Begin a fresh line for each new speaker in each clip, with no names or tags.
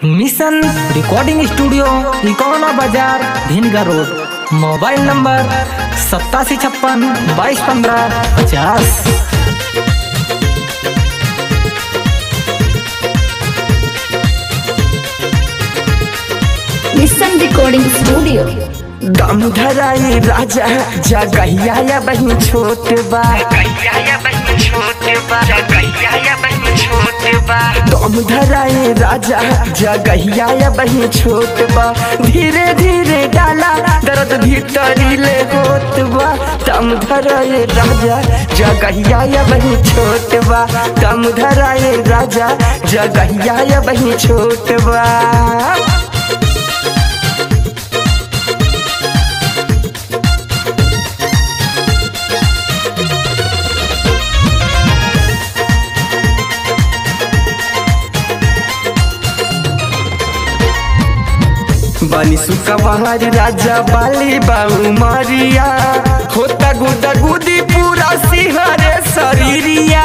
Mission recording studio Ikauna बाजार Bhinga road. Mobile number 8756221550।
Mission recording studio.
दम धराई राजा जगहिया या बहन छोट बा, दम धराई राजा जगहिया या बहन छोट बा। धीरे धीरे डाला दर्द भीतरी ले होत बा। दम धराई राजा जगहिया या बहन छोट बा। दम धराई राजा जगहिया या बहन छोट बा। बनी सुका बहार राजा बाली बाऊ मारिया होता गुदा गुदी पूरा सिहरे शरीरिया,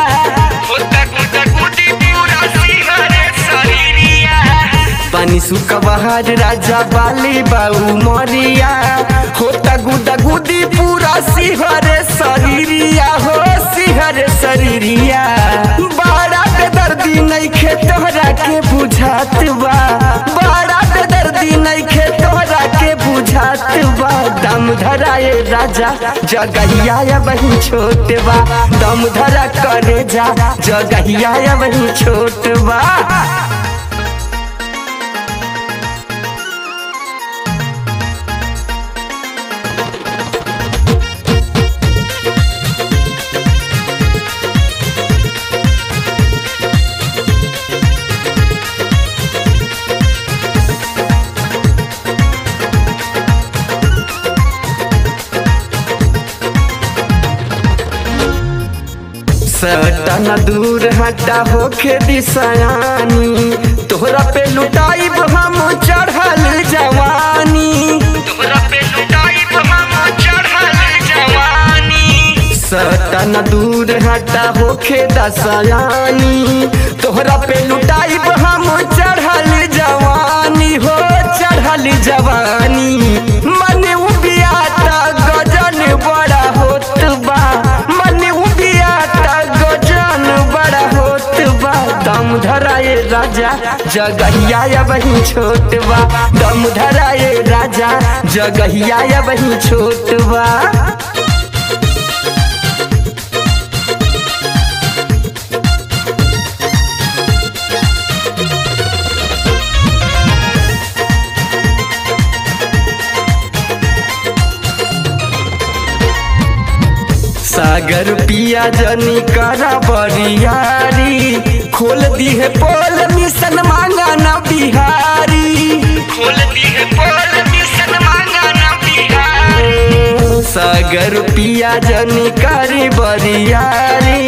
होता गुदा गुदी पूरा सिहरे शरीरिया। बनी सुका बहार राजा बाली बाऊ मारिया होता गुदा गुदी पूरा सिहरे शरीरिया, हो सिहरे शरीरिया। बड़ा बेदर्दी नहीं खे तोहरा के बुझात बा, बड़ा बेदर्दी नहीं खे तोहरा के बुझात बा। दम धराए राजा जगहिया या बहन छोट बा। दम धरा करे जा जगहिया या बहन छोट बा। सटन दूर हटा होके दिसयानी तोहरा पे लुटाइब हम चढ़ल जवानी, तोहरा पे लुटाइब हम चढ़ल जवानी। सटन दूर हटा होके दसयानी तोहरा पे लुटाइब हम चढ़ल जवानी, हो चढ़ल जवानी। मन उबियाता गजन बड़ा होत बा, मन उबियाता गजन बड़ा होत बा। दम धराए राजा जगहिया या बहन छोट बा। दम धराए राजा जगहिया या बहन छोट बा। सागर पिया जनी करा बरियारी खोल दी है पोल मिशन मांगा ना बिहारी, खोल दी है पोल मिशन मांगा ना बिहारी। सागर पिया जनी करी बरियारी